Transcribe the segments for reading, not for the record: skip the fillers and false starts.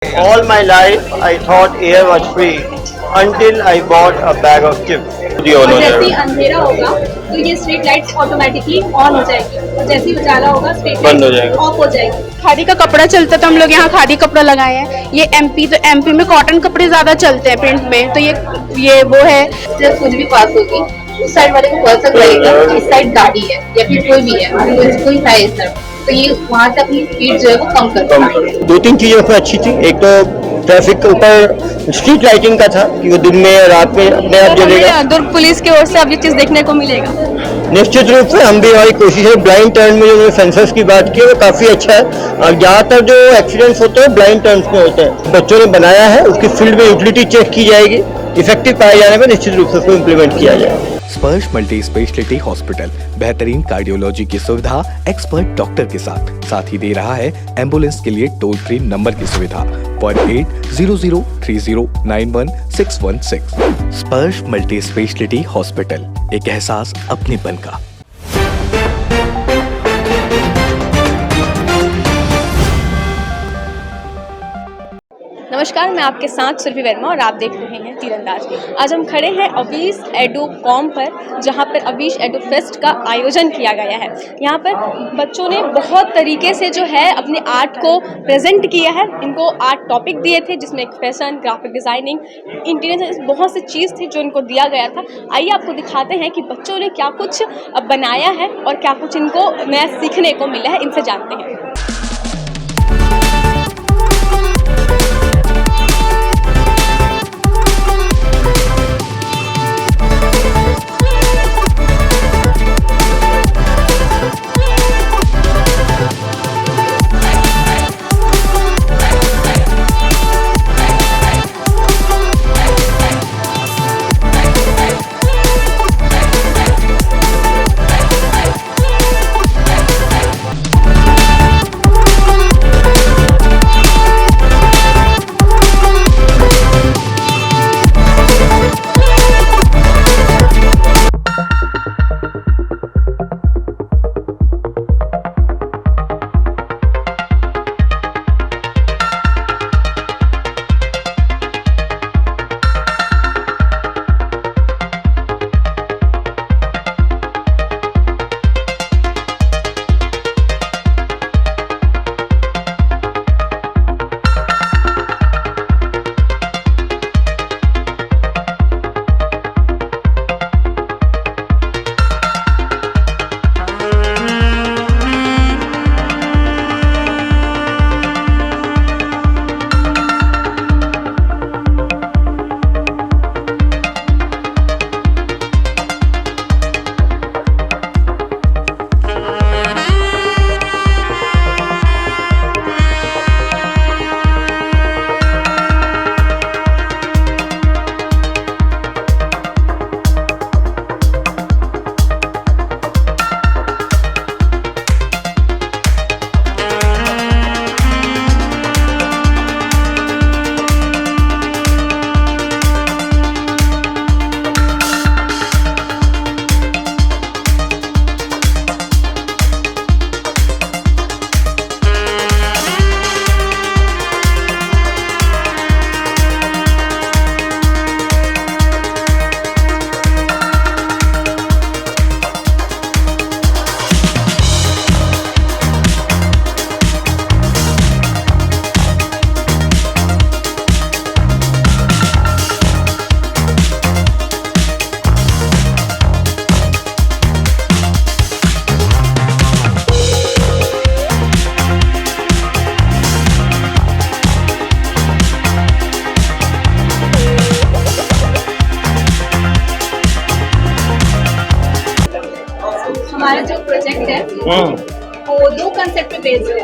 All my life, I thought air was free until I bought a bag of chips. और जैसे ही अंधेरा होगा तो ये स्ट्रीट लाइट्स ऑटोमेटिकली ऑन हो जाएगी और जैसे ही उजाला होगा स्ट्रीट बंद हो लाइट जाएगी। ऑफ हो जाएगी। खादी का कपड़ा चलता था, हम लोग यहाँ खादी कपड़ा लगाए हैं। ये एमपी, तो एमपी में कॉटन कपड़े ज्यादा चलते हैं प्रिंट में, तो ये वो है। जब कुछ भी पास होगी उस साइड वाले को पता लगेगा कि इस साइड गाड़ी है या फिर कोई भी है, कोई है इस तरफ, तो ये वहाँ से अपनी स्पीड जो है वो कम कर पाएंगे। दो तीन चीजें उसमें अच्छी थी। एक तो ट्रैफिक के ऊपर स्ट्रीट लाइटिंग का था कि वो दिन में या रात में अपने आप जलेगा। दुर्ग पुलिस की ओर से अब ये चीज देखने को मिलेगा। निश्चित रूप से हम भी, हमारी कोशिश है। ब्लाइंड टर्न में जो सेंसर्स की बात की है वो काफ़ी अच्छा है। और ज़्यादातर जो एक्सीडेंट्स होते हैं ब्लाइंड टर्न्स में होते हैं। बच्चों ने बनाया है, उसकी फील्ड में यूटिलिटी चेक की जाएगी, इफेक्टिव पाए जाने पर निश्चित रूप से उसको इम्प्लीमेंट किया जाएगा। स्पर्श मल्टी स्पेशलिटी हॉस्पिटल बेहतरीन कार्डियोलॉजी की सुविधा एक्सपर्ट डॉक्टर के साथ ही दे रहा है एम्बुलेंस के लिए टोल फ्री नंबर की सुविधा 180030911616। स्पर्श मल्टी स्पेशलिटी हॉस्पिटल, एक एहसास अपनेपन का। नमस्कार, मैं आपके साथ सुरभि वर्मा और आप देख रहे हैं तीरंदाज। आज हम खड़े हैं अवीश एडुकॉम पर, जहां पर अवीश एडु फेस्ट का आयोजन किया गया है। यहां पर बच्चों ने बहुत तरीके से जो है अपने आर्ट को प्रेजेंट किया है। इनको आर्ट टॉपिक दिए थे जिसमें एक फैशन, ग्राफिक डिज़ाइनिंग, इंटीरियर, बहुत सी चीज़ थी जो इनको दिया गया था। आइए आपको दिखाते हैं कि बच्चों ने क्या कुछ बनाया है और क्या कुछ इनको नया सीखने को मिला है। इनसे जानते हैं। हमारा जो प्रोजेक्ट है वो दो कंसेप्ट पे बेस्ड है।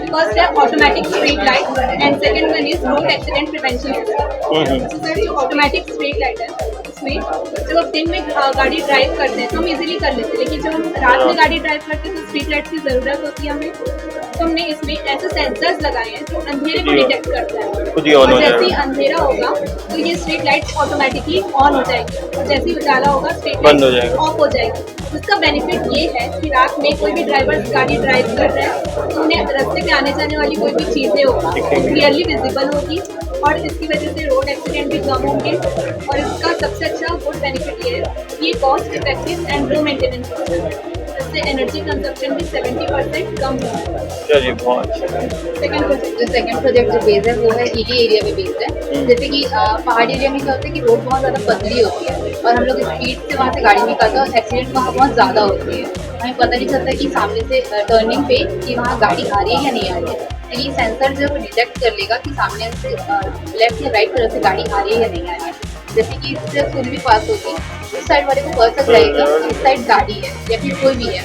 फर्स्ट है automatic street light and second one is road accident prevention system. जो ऑटोमेटिक स्ट्रीट लाइट है उसमें जब हम दिन में गाड़ी ड्राइव करते हैं तो हम इजीली कर लेते हैं, लेकिन जब हम रात में गाड़ी ड्राइव करते हैं तो स्ट्रीट लाइट की ज़रूरत होती है हमें। तो हमने इसमें ऐसे सेंसर्स लगाए हैं जो अंधेरे को डिटेक्ट करता है। खुद ही ऑन हो और जैसे ही जाएगा, अंधेरा होगा तो ये स्ट्रीट लाइट ऑटोमेटिकली ऑन हो जाएगी और जैसे ही उजाला होगा स्ट्रीट बंद हो लाइट जाएगा। ऑफ हो जाएगी। इसका बेनिफिट ये है कि रात में कोई भी ड्राइवर गाड़ी ड्राइव कर रहा है तो उन्हें रास्ते में आने जाने वाली कोई भी चीज़ें होगा क्लियरली विजिबल होगी और इसकी वजह से रोड एक्सीडेंट भी कम होंगे। और इसका सबसे अच्छा गुड बेनिफिट ये है कि ये cost effective and low maintenance है। इससे एनर्जी कंजप्शन भी 70% कम होगा। चलिए बहुत अच्छा। सेकंड प्रोजेक्ट जो सेकंड प्रोजेक्ट जो बेस्ड है वो है हिली एरिया में बेस्ड है। जैसे कि पहाड़ी एरिया में क्या होता है कि रोड बहुत ज़्यादा पतली होती है और हम लोग स्पीड से वहाँ से गाड़ी निकालते हैं और एक्सीडेंट वहाँ बहुत ज़्यादा होती है। हमें पता नहीं चलता कि सामने से टर्निंग पे कि वहाँ गाड़ी आ रही है या नहीं आ रही है। तो ये सेंसर जो है वो डिटेक्ट कर लेगा कि सामने से लेफ्ट या राइट तरफ से गाड़ी आ रही है या नहीं आ रही है। जैसे कि इससे फुल भी पास होगी उस साइड वाले को पता चल जाएगा कि इस साइड गाड़ी है या फिर कोई भी है,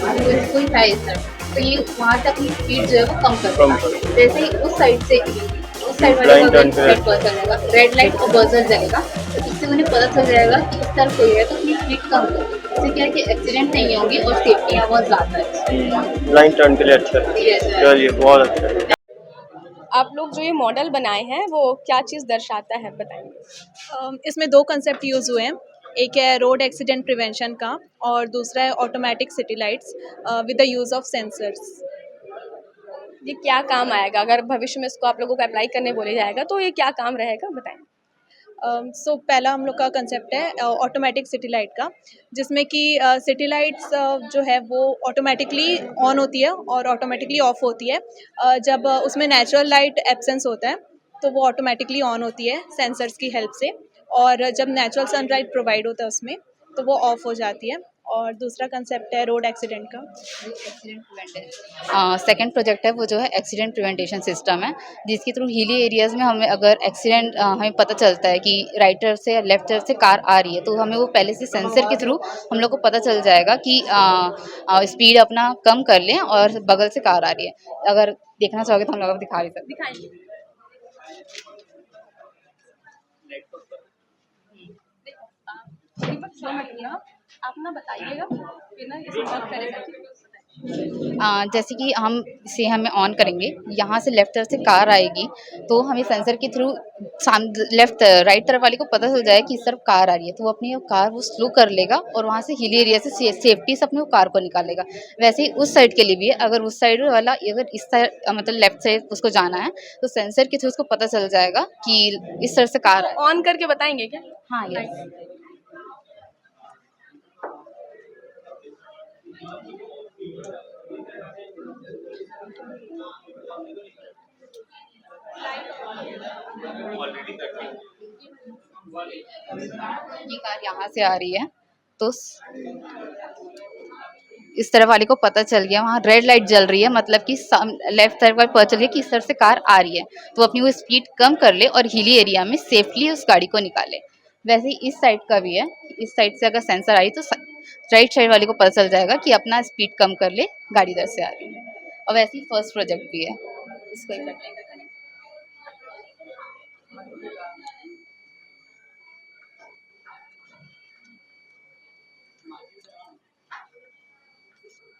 कोई है इस तरफ, तो ये वहाँ से अपनी स्पीड जो है वो कम कर देगा। जैसे ही उस साइड वाले को Blind turn पता चल जाएगा, रेड लाइट और बजर जलेगा तो इससे उन्हें पता चल जाएगा कि इस तरफ कोई है तो अपनी स्पीड कम करो। इससे क्या है कि एक्सीडेंट नहीं होंगे और सेफ्टी यहाँ बहुत ज़्यादा है। ब्लाइंड टर्न के लिए अच्छा है। Yes, sir. चलिए बहुत अच्छा है। आप लोग जो ये मॉडल बनाए हैं वो क्या चीज़ दर्शाता है बताइए। इसमें दो कंसेप्ट यूज़ हुए हैं। एक है रोड एक्सीडेंट प्रिवेंशन का और दूसरा है automatic city lights with the use of sensors. ये क्या काम आएगा अगर भविष्य में इसको आप लोगों को अप्लाई करने बोले जाएगा तो ये क्या काम रहेगा बताएं। सो पहला हम लोग का कंसेप्ट है ऑटोमेटिक सिटी लाइट का, जिसमें कि सिटी लाइट्स जो है वो ऑटोमेटिकली ऑन होती है और ऑटोमेटिकली ऑफ होती है। जब उसमें नेचुरल लाइट एब्सेंस होता है तो वो ऑटोमेटिकली ऑन होती है सेंसर्स की हेल्प से, और जब नेचुरल सनलाइट प्रोवाइड होता है उसमें तो वो ऑफ हो जाती है। और दूसरा कंसेप्ट है रोड एक्सीडेंट का। सेकंड प्रोजेक्ट है वो जो है एक्सीडेंट प्रिवेंटेशन सिस्टम है, जिसके थ्रू हिली एरियाज़ में हमें अगर एक्सीडेंट हमें पता चलता है कि राइट तरफ से या लेफ्ट तरफ से कार आ रही है तो हमें वो पहले से सेंसर के थ्रू हम लोग को पता चल जाएगा कि स्पीड अपना कम कर लें और बगल से कार आ रही है। अगर देखना चाहोगे तो हम लोग दिखा भी सकते हैं। दिखाइए। आप ना बताइएगा फिर ना इसे वर्क करेगा। जैसे कि हम इसे हमें ऑन करेंगे, यहाँ से लेफ्ट तरफ से कार आएगी तो हमें सेंसर के थ्रू राइट तरफ वाले को पता चल जाए कि इस तरफ कार आ रही है तो वो अपनी कार वो स्लो कर लेगा और वहाँ से हिली एरिया से सेफ्टी से अपने वो कार को निकालेगा। वैसे ही उस साइड के लिए भी है, अगर उस साइड वाला अगर इस साइड मतलब लेफ्ट साइड उसको जाना है तो सेंसर के थ्रू उसको पता चल जाएगा कि इस तरफ से कार है। ऑन करके बताएंगे क्या। हाँ यस। ये कार यहाँ से आ रही है तो इस तरफ वाले को पता चल गया, वहाँ रेड लाइट जल रही है मतलब कि लेफ्ट तरफ वाले पता चल गया कि इस तरफ से कार आ रही है तो अपनी वो स्पीड कम कर ले और हिली एरिया में सेफली उस गाड़ी को निकाले। वैसे ही इस साइड का भी है, इस साइड से अगर सेंसर आई तो राइट साइड वाले को पता चल जाएगा कि अपना स्पीड कम कर ले, गाड़ी इधर से आ रही है। और वैसे ही फर्स्ट प्रोजेक्ट भी है, इसको ही करने का।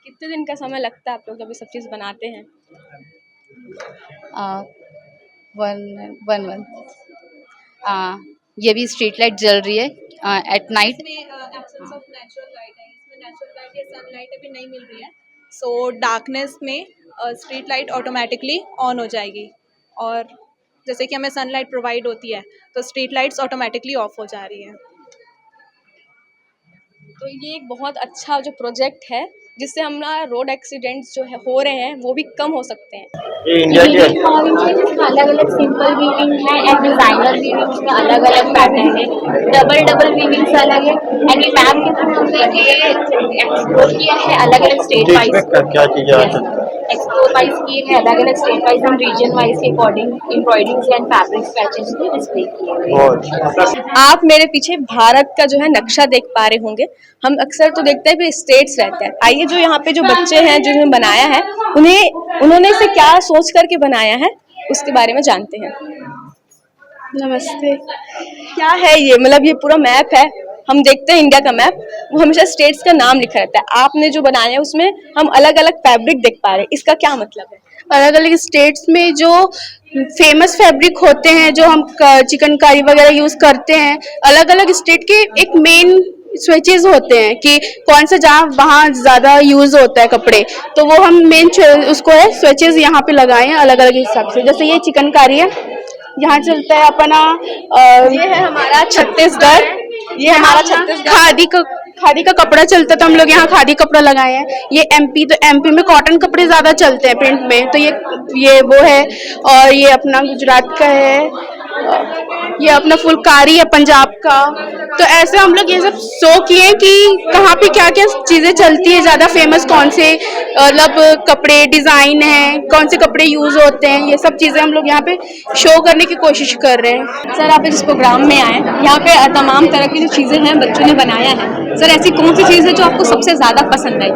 कितने दिन का समय लगता है आप लोग जब ये सब चीज़ बनाते हैं। 1 मंथ। ये भी स्ट्रीट लाइट जल रही है एट नाइट। इसमें एब्सेंस ऑफ नेचुरल लाइट है, इसमें नेचुरल लाइट या सनलाइट अभी नहीं मिल रही है, सो डार्कनेस में स्ट्रीट लाइट ऑटोमेटिकली ऑन हो जाएगी और जैसे कि हमें सनलाइट प्रोवाइड होती है तो स्ट्रीट लाइट्स ऑटोमेटिकली ऑफ हो जा रही हैं। तो ये एक बहुत अच्छा जो प्रोजेक्ट है जिससे हमारा रोड एक्सीडेंट्स जो है हो रहे हैं वो भी कम हो सकते हैं। ये इंडिया की अलग अलग सिंपल वीविंग है एंड डिजाइनर वीविंग में अलग अलग पैटर्न है, डबल वीविंग से अलग है। एंड ये मैप के थ्रू हमने ये एक्सप्लोर किया है अलग अलग स्टेट देश वाइज, में क्या चीजें आ सकती हैं। एक्सप्लोर वाइज किए हैं अलग अलग state wise and region wise के according embroideries and fabric patches भी डिस्प्ले किए हुए हैं। बहुत अच्छा। आप मेरे पीछे भारत का जो है नक्शा देख पा रहे होंगे। हम अक्सर तो देखते हैं भी स्टेट्स रहते हैं। आइए जो यहाँ पे जो बच्चे हैं जिन्होंने बनाया है उन्होंने इसे क्या सोच करके बनाया है उसके बारे में जानते हैं। नमस्ते। क्या है ये, मतलब ये पूरा मैप है, हम देखते हैं इंडिया का मैप, वो हमेशा स्टेट्स का नाम लिखा रहता है। आपने जो बनाया है उसमें हम अलग अलग फैब्रिक देख पा रहे हैं, इसका क्या मतलब है अलग अलग स्टेट्स में जो फेमस फैब्रिक होते हैं, जो हम चिकनकारी वगैरह यूज करते हैं, अलग अलग स्टेट के एक मेन स्विचेस होते हैं कि कौन सा जहाँ वहाँ ज़्यादा यूज़ होता है कपड़े, तो वो हम मेन उसको है स्विचेस यहाँ पे लगाए हैं अलग अलग हिसाब से। जैसे ये चिकनकारी है, यहाँ चलता है अपना ये है हमारा छत्तीसगढ़, ये हमारा छत्तीसगढ़ खादी का कपड़ा चलता है, तो हम लोग यहाँ खादी कपड़ा लगाए हैं। ये एमपी, तो एमपी में कॉटन कपड़े ज्यादा चलते हैं प्रिंट में, तो ये वो है। और ये अपना गुजरात का है, ये अपना फुलकारी है पंजाब का। तो ऐसे हम लोग ये सब शो किए कि कहाँ पे क्या क्या चीजें चलती है, ज्यादा फेमस कौन से मतलब कपड़े डिजाइन है, कौन से कपड़े यूज होते हैं, ये सब चीजें हम लोग यहाँ पे शो करने की कोशिश कर रहे हैं। सर आप जिस प्रोग्राम में आए, यहाँ पे तमाम तरह की जो चीज़ें हैं बच्चों ने बनाया है, सर ऐसी कौन सी चीज़ है जो आपको सबसे ज़्यादा पसंद आई?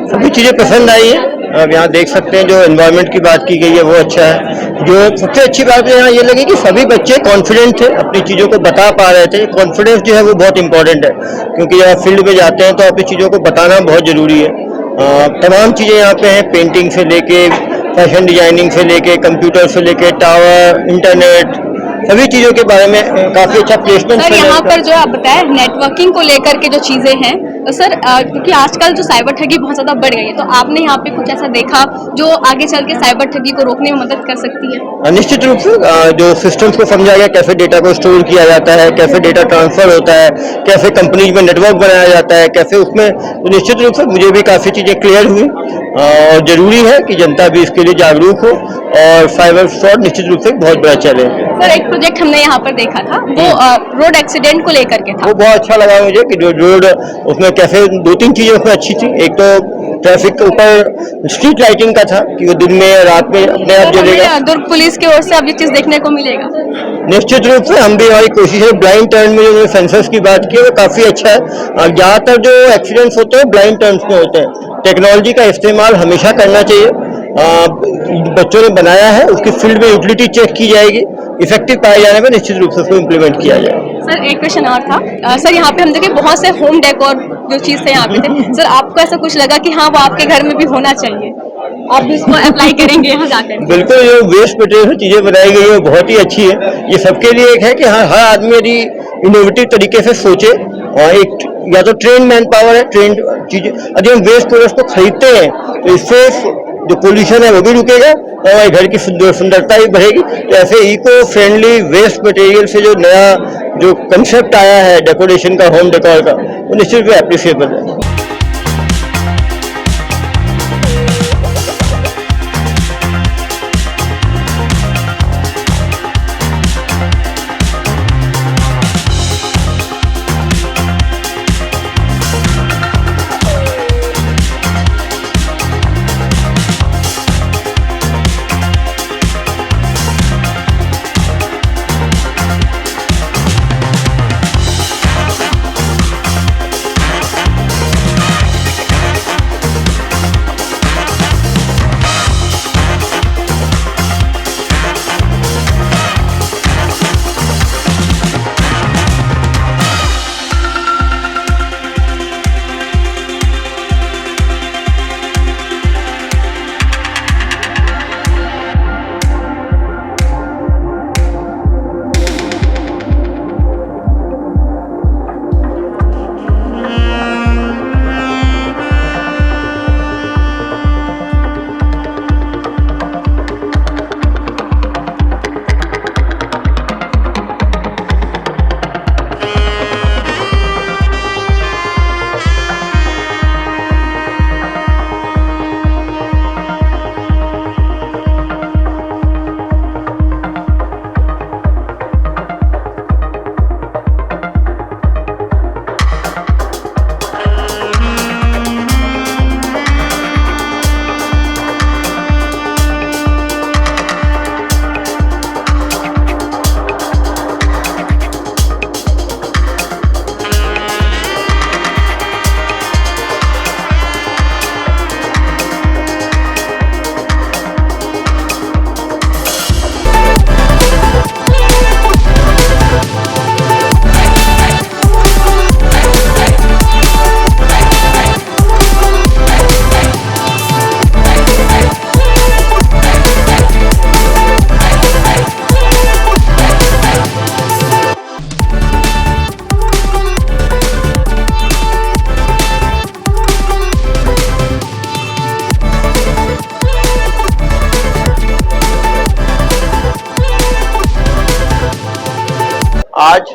सभी चीज़ें पसंद आई है। अब यहाँ देख सकते हैं जो एनवायरनमेंट की बात की गई है वो अच्छा है। जो सबसे अच्छी बात यहाँ ये लगी कि सभी बच्चे कॉन्फिडेंट थे, अपनी चीज़ों को बता पा रहे थे। कॉन्फिडेंस जो है वो बहुत इंपॉर्टेंट है, क्योंकि जब फील्ड में जाते हैं तो अपनी चीज़ों को बताना बहुत ज़रूरी है। तमाम चीज़ें यहाँ पे हैं, पेंटिंग से लेके फैशन डिजाइनिंग से लेके कंप्यूटर से लेके टावर, इंटरनेट, सभी चीज़ों के बारे में काफ़ी अच्छा प्लेसमेंट। सर यहाँ पर जो आप बताएं नेटवर्किंग को लेकर के जो चीज़ें हैं, तो सर क्योंकि आजकल जो साइबर ठगी बहुत ज़्यादा बढ़ गई है, तो आपने यहाँ पे कुछ ऐसा देखा जो आगे चल के साइबर ठगी को रोकने में मदद कर सकती है? निश्चित रूप से जो सिस्टम्स को समझा गया, कैसे डेटा को स्टोर किया जाता है, कैसे डेटा ट्रांसफर होता है, कैसे कंपनीज में नेटवर्क बनाया जाता है, कैसे उसमें, तो निश्चित रूप से मुझे भी काफ़ी चीज़ें क्लियर हुई। और ज़रूरी है कि जनता भी इसके लिए जागरूक हो, और साइबर फ्रॉड निश्चित रूप से बहुत बड़ा चैलेंज है। सर एक प्रोजेक्ट हमने यहाँ पर देखा था, वो रोड एक्सीडेंट को लेकर के था। वो बहुत अच्छा लगा मुझे कि जो रोड उसमें कैसे 2-3 चीज़ें उसमें अच्छी थी। एक तो ट्रैफिक के ऊपर स्ट्रीट लाइटिंग का था कि वो दिन में रात में अपने आप जलेगा। दुर्ग पुलिस की ओर से अब ये चीज़ देखने को मिलेगा। निश्चित रूप से हम भी, हमारी कोशिश है। ब्लाइंड टर्न में जो सेंसर्स की बात की है वो काफ़ी अच्छा है। ज़्यादातर जो एक्सीडेंट्स होते हैं ब्लाइंड टर्न्स में होते हैं। टेक्नोलॉजी का इस्तेमाल हमेशा करना चाहिए। बच्चों ने बनाया है, उसकी फील्ड में यूटिलिटी चेक की जाएगी, इफेक्टिव पाए जाने में निश्चित रूप से उसको इम्प्लीमेंट किया जाए। सर एक क्वेश्चन और था, सर यहाँ पे हम देखे बहुत से होम डेकोर जो चीज़ थे यहाँ पे थे, सर आपको ऐसा कुछ लगा कि हाँ वो आपके घर में भी होना चाहिए, आप भी इसको अप्लाई करेंगे यहाँ जाकर? बिल्कुल, जो वेस्ट मटेरियल से चीज़ें बनाई गई है वो बहुत ही अच्छी है। ये सबके लिए एक है कि हाँ, हर आदमी यदि इनोवेटिव तरीके से सोचे, और एक या तो ट्रेन मैन पावर है, ट्रेन चीज़ें, यदि हम वेस्ट प्रोडक्ट्स को खरीदते हैं तो इससे जो पोल्यूशन है वो भी रुकेगा और हमारे घर की सुंदरता भी बढ़ेगी। तो ऐसे इको फ्रेंडली वेस्ट मटेरियल से जो नया जो कंसेप्ट आया है डेकोरेशन का, होम डेकोर का, वो निश्चित रूप से एप्रिशिएबल है। आज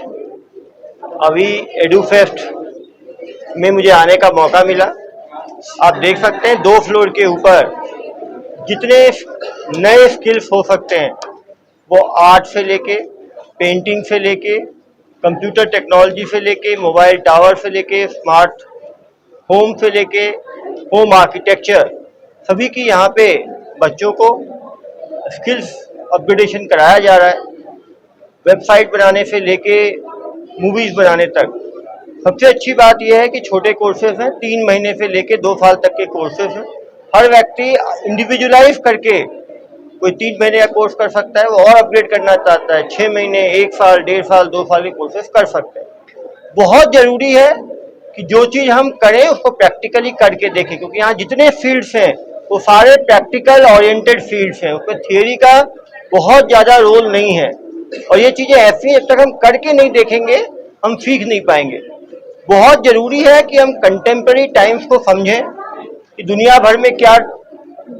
अभी एडुफेस्ट में मुझे आने का मौका मिला। आप देख सकते हैं 2 फ्लोर के ऊपर जितने नए स्किल्स हो सकते हैं, वो आर्ट से लेके, पेंटिंग से लेके, कंप्यूटर टेक्नोलॉजी से लेके, मोबाइल टावर से लेके, स्मार्ट होम से लेके, होम आर्किटेक्चर, सभी की यहाँ पे बच्चों को स्किल्स अपग्रेडेशन कराया जा रहा है। वेबसाइट बनाने से लेके मूवीज बनाने तक। सबसे अच्छी बात यह है कि छोटे कोर्सेज हैं, 3 महीने से लेके 2 साल तक के कोर्सेज हैं। हर व्यक्ति इंडिविजुअलाइज करके कोई 3 महीने का कोर्स कर सकता है, वो और अपग्रेड करना चाहता है 6 महीने, 1 साल, 1.5 साल, 2 साल के कोर्सेज कर सकते हैं। बहुत जरूरी है कि जो चीज़ हम करें उसको प्रैक्टिकली करके देखें, क्योंकि यहाँ जितने फील्ड्स हैं वो सारे प्रैक्टिकल ओरिएंटेड फील्ड्स हैं, उसमें थियोरी का बहुत ज़्यादा रोल नहीं है। और ये चीज़ें ऐसी, जब तक हम करके नहीं देखेंगे हम सीख नहीं पाएंगे। बहुत ज़रूरी है कि हम कंटेम्प्रेरी टाइम्स को समझें कि दुनिया भर में क्या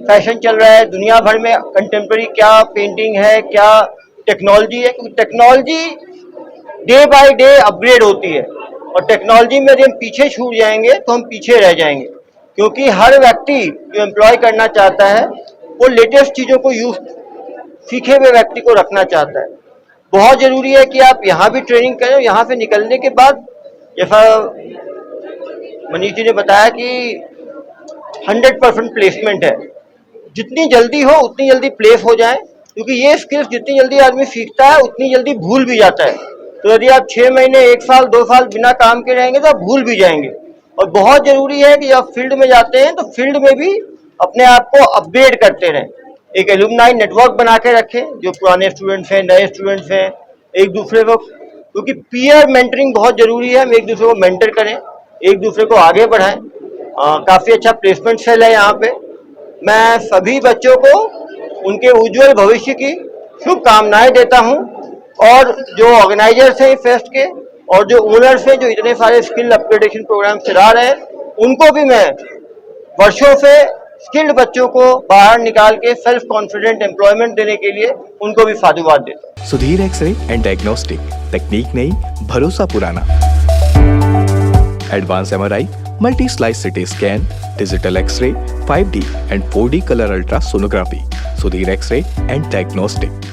फैशन चल रहा है, दुनिया भर में कंटेम्प्रेरी क्या पेंटिंग है, क्या टेक्नोलॉजी है, क्योंकि technology day by day upgrade होती है। और टेक्नोलॉजी में यदि हम पीछे छूट जाएंगे तो हम पीछे रह जाएंगे, क्योंकि हर व्यक्ति जो एम्प्लॉय करना चाहता है वो लेटेस्ट चीज़ों को सीखे हुए व्यक्ति को रखना चाहता है। बहुत ज़रूरी है कि आप यहाँ भी ट्रेनिंग करें। यहाँ से निकलने के बाद जैसा मनीष जी ने बताया कि 100% प्लेसमेंट है, जितनी जल्दी हो उतनी जल्दी प्लेस हो जाए, क्योंकि ये स्किल्स जितनी जल्दी आदमी सीखता है उतनी जल्दी भूल भी जाता है। तो यदि आप 6 महीने, 1 साल, 2 साल बिना काम के रहेंगे तो आप भूल भी जाएंगे। और बहुत ज़रूरी है कि जब फील्ड में जाते हैं तो फील्ड में भी अपने आप को अपग्रेड करते रहें। एक एलुमनाई नेटवर्क बना के रखें, जो पुराने स्टूडेंट्स हैं, नए स्टूडेंट्स हैं, एक दूसरे को, क्योंकि पीयर मेंटरिंग बहुत ज़रूरी है। हम एक दूसरे को मेंटर करें, एक दूसरे को आगे बढ़ाएं। काफ़ी अच्छा प्लेसमेंट सेल है यहाँ पे। मैं सभी बच्चों को उनके उज्जवल भविष्य की शुभकामनाएं देता हूँ। और जो ऑर्गेनाइजर्स हैं फेस्ट के और जो ओनर्स हैं जो इतने सारे स्किल अपग्रेडेशन प्रोग्राम चला रहे हैं, उनको भी मैं वर्षों से स्किल्ड बच्चों को बाहर निकाल के सेल्फ कॉन्फिडेंट एम्प्लॉयमेंट देने के लिए उनको भी साधुवाद देता हूं। सुधीर एक्सरे एंड डायग्नोस्टिक, तकनीक नई, भरोसा पुराना। Advance MRI, multi slice CT scan, digital x-ray, 5D and 4D colour ultra sonography. Sudhir x-ray and diagnostic.